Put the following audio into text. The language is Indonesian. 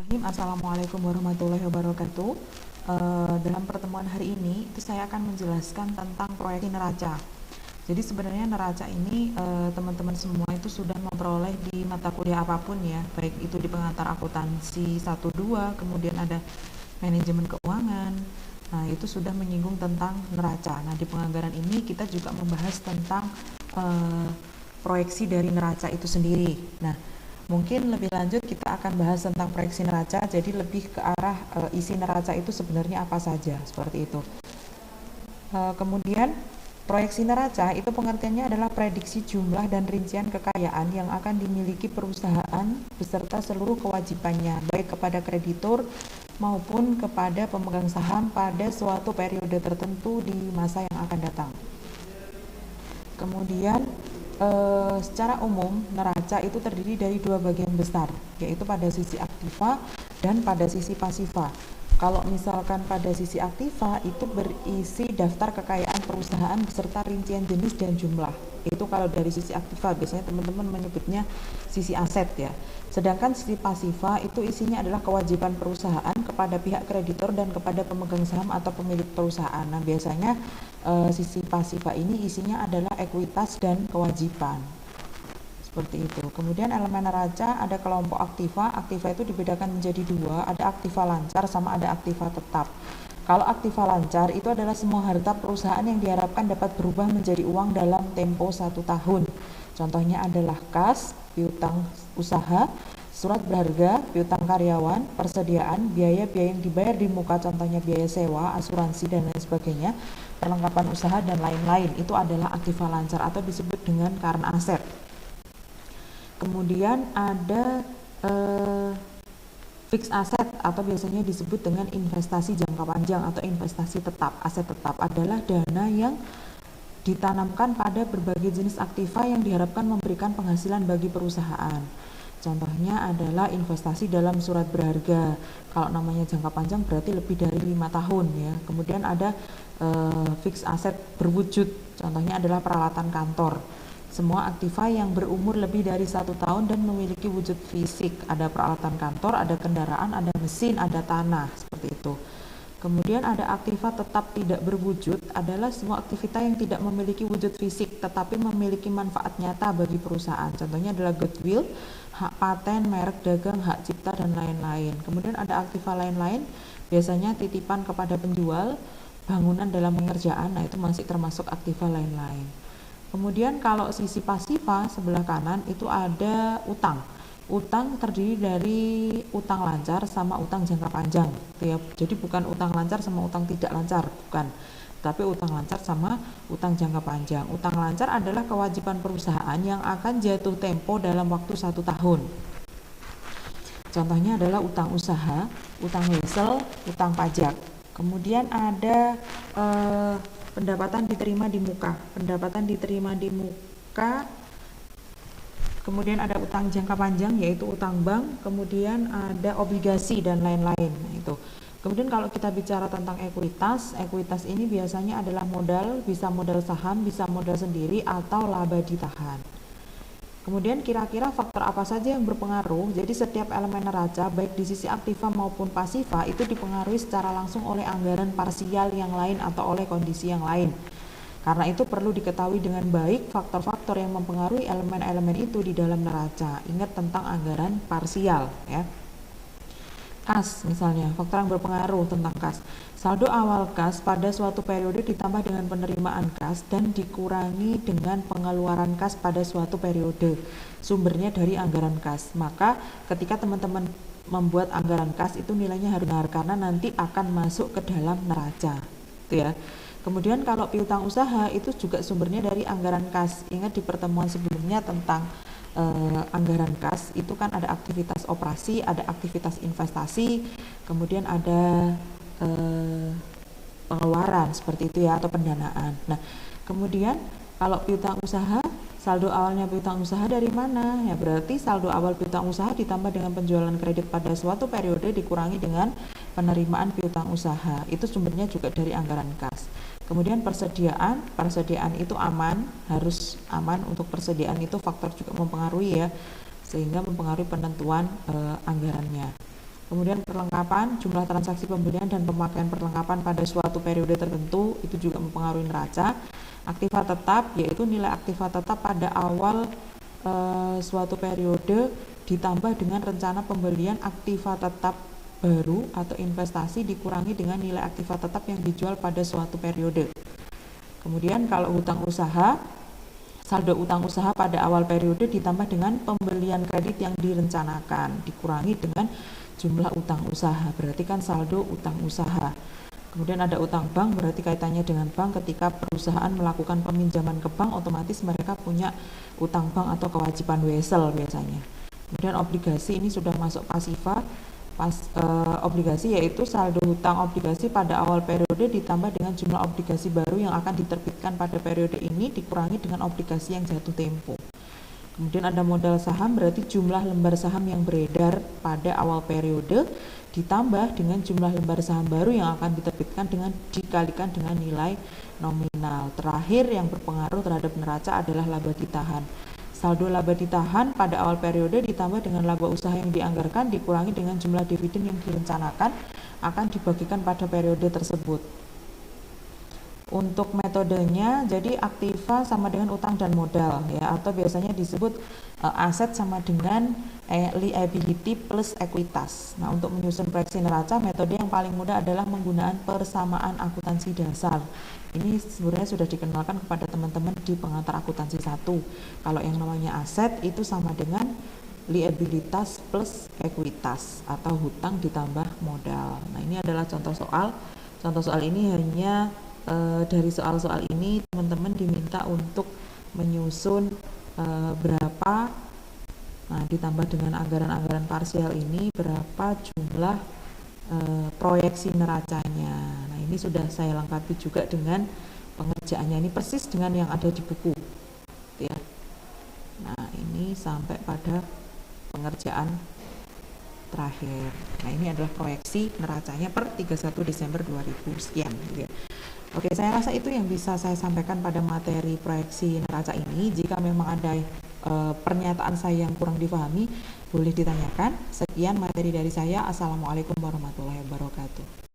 Bismillahirrahmanirrahim. Assalamualaikum warahmatullahi wabarakatuh. Dalam pertemuan hari ini itu saya akan menjelaskan tentang proyeksi neraca. Jadi sebenarnya neraca ini teman-teman semua itu sudah memperoleh di mata kuliah apapun ya, baik itu di pengantar akuntansi 1-2, kemudian ada manajemen keuangan. Nah, itu sudah menyinggung tentang neraca. Nah, di penganggaran ini kita juga membahas tentang proyeksi dari neraca itu sendiri. Nah, mungkin lebih lanjut kita akan bahas tentang proyeksi neraca, jadi lebih ke arah isi neraca itu sebenarnya apa saja, seperti itu. Kemudian proyeksi neraca itu pengertiannya adalah prediksi jumlah dan rincian kekayaan yang akan dimiliki perusahaan beserta seluruh kewajibannya, baik kepada kreditur maupun kepada pemegang saham pada suatu periode tertentu di masa yang akan datang. Kemudian secara umum neraca itu terdiri dari dua bagian besar, yaitu pada sisi aktiva dan pada sisi pasiva. Kalau misalkan pada sisi aktiva itu berisi daftar kekayaan perusahaan beserta rincian jenis dan jumlah. Itu kalau dari sisi aktiva, biasanya teman-teman menyebutnya sisi aset ya. Sedangkan sisi pasiva itu isinya adalah kewajiban perusahaan kepada pihak kreditor dan kepada pemegang saham atau pemilik perusahaan. Nah, biasanya sisi pasiva ini isinya adalah ekuitas dan kewajiban. Seperti itu. Kemudian elemen neraca ada kelompok aktiva. Aktiva itu dibedakan menjadi dua, ada aktiva lancar sama ada aktiva tetap. Kalau aktiva lancar itu adalah semua harta perusahaan yang diharapkan dapat berubah menjadi uang dalam tempo 1 tahun. Contohnya adalah kas, piutang usaha, surat berharga, piutang karyawan, persediaan, biaya-biaya yang dibayar di muka, contohnya biaya sewa, asuransi, dan lain sebagainya, perlengkapan usaha, dan lain-lain. Itu adalah aktiva lancar atau disebut dengan current asset. Kemudian ada fixed asset atau biasanya disebut dengan investasi jangka panjang atau investasi tetap. Aset tetap adalah dana yang ditanamkan pada berbagai jenis aktiva yang diharapkan memberikan penghasilan bagi perusahaan. Contohnya adalah investasi dalam surat berharga. Kalau namanya jangka panjang berarti lebih dari 5 tahun ya. Kemudian ada fixed asset berwujud. Contohnya adalah peralatan kantor. Semua aktiva yang berumur lebih dari 1 tahun dan memiliki wujud fisik. Ada peralatan kantor, ada kendaraan, ada mesin, ada tanah, seperti itu. Kemudian ada aktiva tetap tidak berwujud, adalah semua aktivitas yang tidak memiliki wujud fisik tetapi memiliki manfaat nyata bagi perusahaan. Contohnya adalah goodwill, hak paten, merek dagang, hak cipta, dan lain-lain. Kemudian ada aktiva lain-lain, biasanya titipan kepada penjual, bangunan dalam pengerjaan, nah itu masih termasuk aktiva lain-lain. Kemudian kalau sisi pasiva sebelah kanan itu ada utang. Utang terdiri dari utang lancar sama utang jangka panjang ya. Jadi bukan utang lancar sama utang tidak lancar, bukan. Tapi utang lancar sama utang jangka panjang. Utang lancar adalah kewajiban perusahaan yang akan jatuh tempo dalam waktu 1 tahun. Contohnya adalah utang usaha, utang wesel, utang pajak. Kemudian ada pendapatan diterima di muka. Pendapatan diterima di muka. Kemudian ada utang jangka panjang yaitu utang bank, kemudian ada obligasi dan lain-lain. Nah, itu. Kemudian kalau kita bicara tentang ekuitas, ekuitas ini biasanya adalah modal, bisa modal saham, bisa modal sendiri atau laba ditahan. Kemudian kira-kira faktor apa saja yang berpengaruh? Jadi setiap elemen neraca baik di sisi aktiva maupun pasiva itu dipengaruhi secara langsung oleh anggaran parsial yang lain atau oleh kondisi yang lain. Karena itu perlu diketahui dengan baik faktor-faktor yang mempengaruhi elemen-elemen itu di dalam neraca. Ingat tentang anggaran parsial ya. Kas misalnya, faktor yang berpengaruh tentang kas. Saldo awal kas pada suatu periode ditambah dengan penerimaan kas dan dikurangi dengan pengeluaran kas pada suatu periode. Sumbernya dari anggaran kas. Maka ketika teman-teman membuat anggaran kas itu nilainya harus benar karena nanti akan masuk ke dalam neraca. Itu ya. Kemudian kalau piutang usaha itu juga sumbernya dari anggaran kas. Ingat di pertemuan sebelumnya tentang anggaran kas itu kan ada aktivitas operasi, ada aktivitas investasi, kemudian ada pengeluaran seperti itu ya atau pendanaan. Nah, kemudian kalau piutang usaha, saldo awalnya piutang usaha dari mana? Ya berarti saldo awal piutang usaha ditambah dengan penjualan kredit pada suatu periode dikurangi dengan penerimaan piutang usaha. Itu sumbernya juga dari anggaran kas. Kemudian persediaan itu aman, harus aman. Untuk persediaan itu faktor juga mempengaruhi ya, sehingga mempengaruhi penentuan anggarannya. Kemudian perlengkapan, jumlah transaksi pembelian dan pemakaian perlengkapan pada suatu periode tertentu itu juga mempengaruhi neraca. Aktiva tetap, yaitu nilai aktiva tetap pada awal suatu periode ditambah dengan rencana pembelian aktiva tetap baru atau investasi dikurangi dengan nilai aktiva tetap yang dijual pada suatu periode. Kemudian kalau hutang usaha, saldo utang usaha pada awal periode ditambah dengan pembelian kredit yang direncanakan dikurangi dengan jumlah utang usaha, berarti kan saldo utang usaha. Kemudian ada utang bank, berarti kaitannya dengan bank. Ketika perusahaan melakukan peminjaman ke bank, otomatis mereka punya utang bank atau kewajiban wesel biasanya. Kemudian obligasi, ini sudah masuk pasiva. Obligasi yaitu saldo hutang obligasi pada awal periode ditambah dengan jumlah obligasi baru yang akan diterbitkan pada periode ini dikurangi dengan obligasi yang jatuh tempo. Kemudian ada modal saham, berarti jumlah lembar saham yang beredar pada awal periode ditambah dengan jumlah lembar saham baru yang akan diterbitkan dengan dikalikan dengan nilai nominal. Terakhir yang berpengaruh terhadap neraca adalah laba ditahan. Saldo laba ditahan pada awal periode ditambah dengan laba usaha yang dianggarkan dikurangi dengan jumlah dividen yang direncanakan akan dibagikan pada periode tersebut. Untuk metodenya, jadi aktiva sama dengan utang dan modal ya, atau biasanya disebut aset sama dengan liability plus ekuitas. Nah, untuk menyusun proyeksi neraca, metode yang paling mudah adalah menggunakan persamaan akuntansi dasar. Ini sebenarnya sudah dikenalkan kepada teman-teman di pengantar akuntansi 1. Kalau yang namanya aset itu sama dengan liabilitas plus ekuitas atau hutang ditambah modal. Nah, ini adalah contoh soal. Contoh soal ini hanya dari soal-soal ini teman-teman diminta untuk menyusun berapa, nah ditambah dengan anggaran-anggaran parsial ini berapa jumlah proyeksi neracanya. Nah, ini sudah saya lengkapi juga dengan pengerjaannya, ini persis dengan yang ada di buku ya. Nah, ini sampai pada pengerjaan terakhir. Nah, ini adalah proyeksi neracanya per 31 Desember 2000 sekian gitu ya. Oke, saya rasa itu yang bisa saya sampaikan pada materi proyeksi neraca ini. Jika memang ada pernyataan saya yang kurang dipahami, boleh ditanyakan. Sekian materi dari saya. Assalamualaikum warahmatullahi wabarakatuh.